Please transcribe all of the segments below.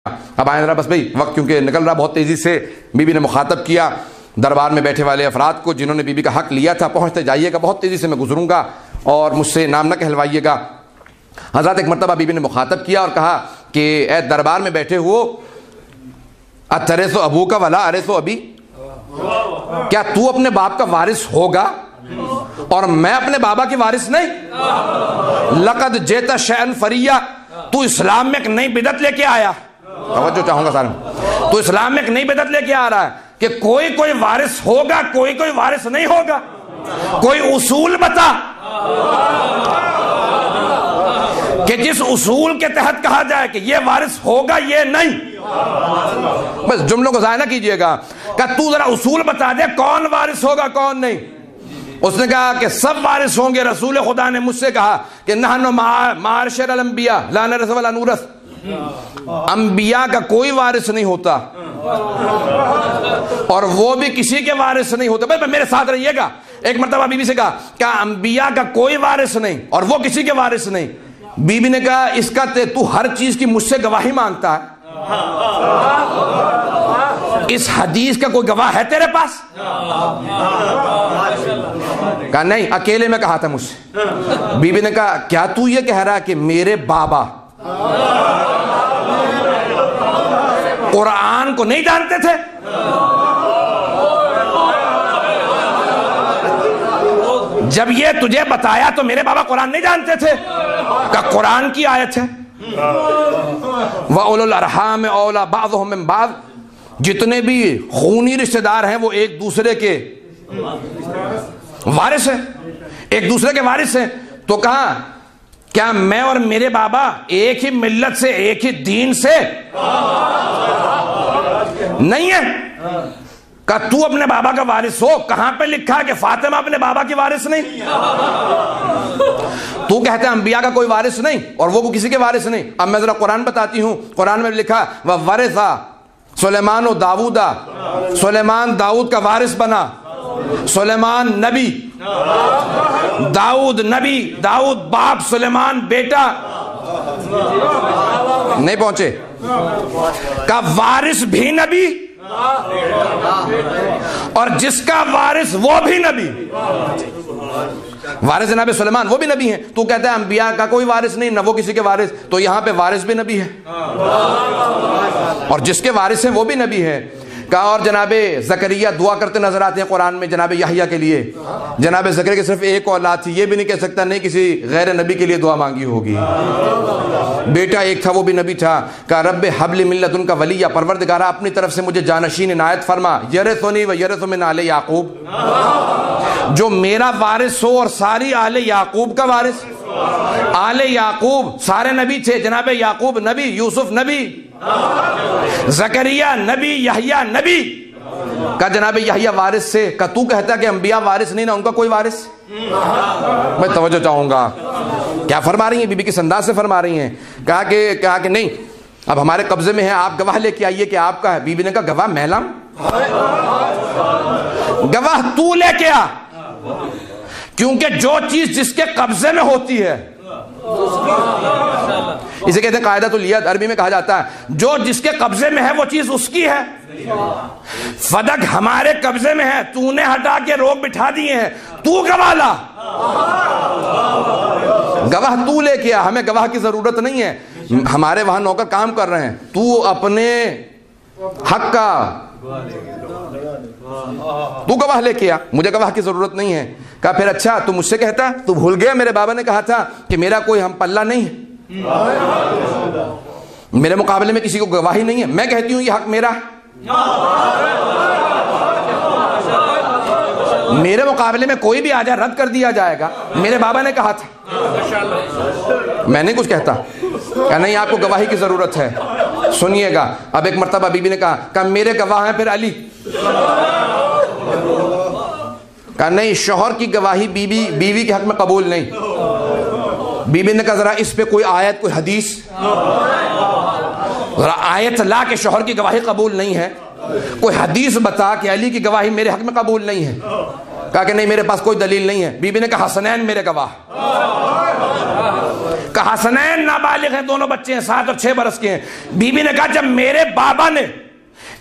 अब आए जरा बस भाई, वक्त क्योंकि निकल रहा बहुत तेज़ी से। बीबी ने मुखातब किया दरबार में बैठे वाले अफराद को जिन्होंने बीबी का हक लिया था, पहुँचते जाइएगा, बहुत तेज़ी से मैं गुजरूँगा और मुझसे नाम न कहलवाइएगा। हज़रत एक मरतबा बीबी ने मुखातब किया और कहा कि ए दरबार में बैठे हो, अतरेसो अबू का वला अरेसो अभी, क्या तू अपने बाप का वारिस होगा और मैं अपने बाबा की वारिस नहीं? लक़द जेता शैन फरिया, तू इस्लाम में एक नई बिदत लेके आया। तवज्जो चाहूंगा सारे, तो इस्लाम में एक नई बिदत लेके आ रहा है कि कोई कोई वारिस होगा, कोई कोई वारिस नहीं होगा। कोई उसूल बता कि जिस उसूल के तहत कहा जाए कि ये वारिस होगा ये नहीं। बस जुमलों को ज़ाया ना कीजिएगा। क्या तू जरा उसूल बता दे कौन वारिस होगा कौन नहीं। उसने कहा कि सब वारिस होंगे। रसूल खुदा ने मुझसे कहा कि नहनु माशरल अंबिया ला नरस वला नूरस, अंबिया का कोई वारिस नहीं होता और वो भी किसी के वारिस नहीं होता। भाई मेरे साथ रहिएगा। एक मरतबा बीबी से कहा क्या अंबिया का कोई वारिस नहीं और वो किसी के वारिस नहीं। बीबी ने कहा इसका तू हर चीज की मुझसे गवाही मांगता है, इस हदीस का कोई गवाह है तेरे पास? कहा नहीं, अकेले में कहा था मुझसे। बीबी ने कहा क्या तू ये कह रहा है कि मेरे बाबा कुरान को नहीं जानते थे? जब ये तुझे बताया तो मेरे बाबा कुरान नहीं जानते थे? का कुरान की आयत है व उलुल अरहाम औला बाज़ुहुम मिन बाज़, जितने भी खूनी रिश्तेदार हैं वो एक दूसरे के वारिस हैं, एक दूसरे के वारिस हैं। तो कहा क्या मैं और मेरे बाबा एक ही मिल्लत से एक ही दीन से नहीं है? का तू अपने बाबा का वारिस हो? कहां पे लिखा है कि फातिमा अपने बाबा की वारिस नहीं? तू कहते हैं अंबिया का कोई वारिस नहीं और वो किसी के वारिस नहीं। अब मैं जरा कुरान बताती हूं। कुरान में लिखा व वरिसा सुलेमान व दाऊदा, सुलेमान दाऊद का वारिस बना। सुलेमान नबी, दाऊद नबी, दाऊद बाप, सुलेमान बेटा। नहीं पहुंचे। का वारिस भी नबी और जिसका वारिस वो भी नबी। वारिस नबी सुलेमान वो भी नबी हैं। तू कहता है अंबिया का कोई वारिस नहीं, न वो किसी के वारिस। तो यहां पे वारिस भी नबी है और जिसके वारिस हैं वो भी नबी है। कहा और जनाबे ज़करिया दुआ करते नजर आते हैं कुरान में जनाबे याहिया के लिए। जनाबे ज़करिया की सिर्फ एक औलाद थी, ये भी नहीं कह सकता नहीं किसी गैर नबी के लिए दुआ मांगी होगी। बेटा एक था वो भी नबी था। कहा रब्बे हबली मिन लदुनका वलिया, परवरदिगारा अपनी तरफ से मुझे जानशीन इनायत फरमा। यरिसुनी व यरिसु मिन आले याकूब, जो मेरा वारिस हो और सारी आले याकूब का वारिस। आले याकूब सारे नबी थे। जनाबे याकूब नबी, यूसुफ नबी, ज़करिया नबी, यहया नबी। का जनाबे यहया वारिस से। का तू कहता कि अंबिया वारिस नहीं ना, उनका कोई वारिस? मैं तवज्जो चाहूंगा क्या फरमा रही हैं बीबी किस अंदाज से फरमा रही हैं। कहा कि नहीं अब हमारे कब्जे में है, आप गवाह लेके आइए कि आपका है। बीबी ने कहा गवाह मैं लाऊं? गवाह तू लेके आ, क्योंकि जो चीज जिसके कब्जे में होती है इसे कहते हैं कायदातुल यद। अरबी में कहा जाता है जो जिसके कब्जे में है वो चीज उसकी है। फदक हमारे कब्जे में है, तूने हटा के रोक बिठा दिए हैं, तू गवाह ला। गवाह तू लेके आ, हमें गवाह की जरूरत नहीं है। हमारे वहां नौकर काम कर रहे हैं, तू अपने हक का तू गवाह लेके आ, मुझे गवाह की जरूरत नहीं है। कहा फिर अच्छा तू मुझसे कहता, तू भूल गया मेरे बाबा ने कहा था कि मेरा कोई हम पल्ला नहीं है, मेरे मुकाबले में किसी को गवाही नहीं है। मैं कहती हूं ये हक मेरा, मेरे मुकाबले में कोई भी आ जाए रद्द कर दिया जाएगा। मेरे बाबा ने कहा था, मैं नहीं कुछ कहता। क्या नहीं आपको गवाही की जरूरत है? सुनिएगा। अब एक मर्तबा बीबी ने कहा मेरे गवाह हैं फिर अली। कहा नहीं शौहर की गवाही बीवी के हक में कबूल नहीं। बीबी ने कहा जरा इस पे कोई आयत कोई हदीस, जरा आयत ला के शौहर की गवाही कबूल नहीं है, कोई हदीस बता कि अली की गवाही मेरे हक में कबूल नहीं है। कहा कि नहीं मेरे पास कोई दलील नहीं है। बीबी ने कहा हसनैन मेरे गवाह। कहा हसनैन नाबालिग हैं, दोनों बच्चे हैं, 7 और 6 बरस के हैं। बीबी ने कहा जब मेरे बाबा ने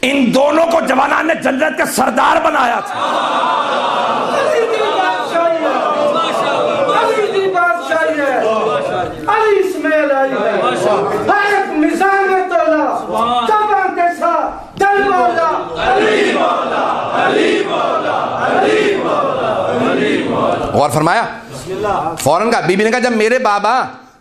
इन दोनों को जवानान ने जन्नत का सरदार बनाया था। और फरमाया फौरन कहा, बीबी ने कहा जब मेरे बाबा,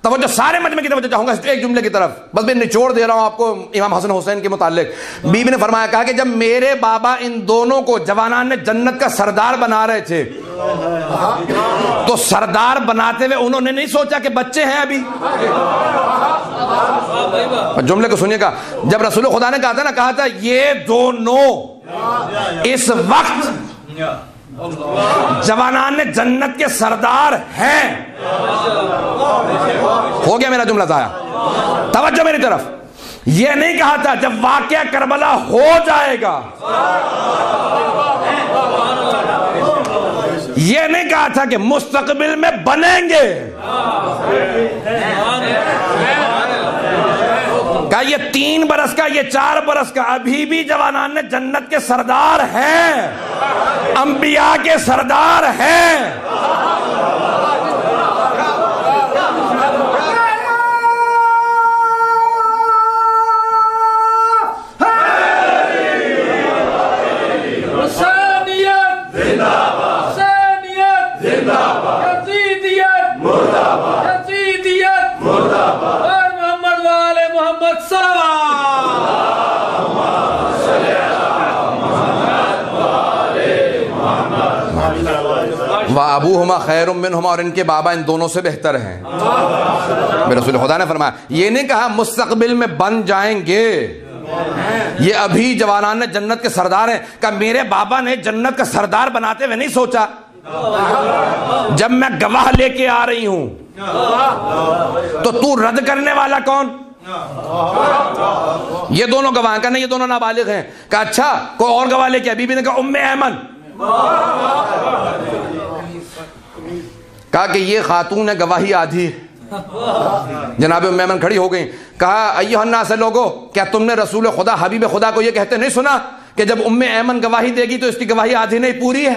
तवज्जो सारे मजमे की तवज्जो चाहूंगा एक जुमले की तरफ, बस मैं निचोड़ दे रहा हूं आपको इमाम हसन हुसैन के मुतालिक। बीबी ने फरमाया, कहा कि जब मेरे बाबा इन दोनों को जवानान ने जन्नत का सरदार बना रहे थे, तो सरदार बनाते हुए उन्होंने नहीं सोचा कि बच्चे हैं अभी। जुमले को सुनिएगा, जब रसूल खुदा ने कहा था ना, कहा था ये दोनों इस वक्त जवानान ने जन्नत के सरदार हैं। हो गया मेरा जुमला जाया। तवज्जो मेरी तरफ। यह नहीं कहा था जब वाकया करबला हो जाएगा, यह नहीं कहा था कि मुस्तकबिल में बनेंगे। क्या ये 3 बरस का, ये 4 बरस का, अभी भी जवानान ने जन्नत के सरदार हैं, अंबिया के सरदार हैं। वह अबूहुमा खैरुम मिनहुमा, और इनके बाबा इन दोनों से बेहतर हैं। मेरे रसूल खुदा ने फरमाया, ये नहीं कहा मुस्तकबिल में बन जाएंगे, ये अभी जवानान ने जन्नत के सरदार हैं। कहा मेरे बाबा ने जन्नत का सरदार बनाते हुए नहीं सोचा, जब मैं गवाह लेके आ रही हूं तो तू रद्द करने वाला कौन? ये दोनों गवाह का नहीं, ये दोनों नाबालिग हैं। कहा अच्छा कोई और गवाह लेके? बीबी ने कहा उम्मे ऐमन। कहा कि ये खातून है, गवाही आधी। जनाब उम्मे ऐमन खड़ी हो गई। कहा अय्युहन्नास से लोगो, क्या तुमने रसूल खुदा हबीब खुदा को ये कहते नहीं सुना कि जब उम्मे ऐमन गवाही देगी तो इसकी गवाही आधी नहीं पूरी है?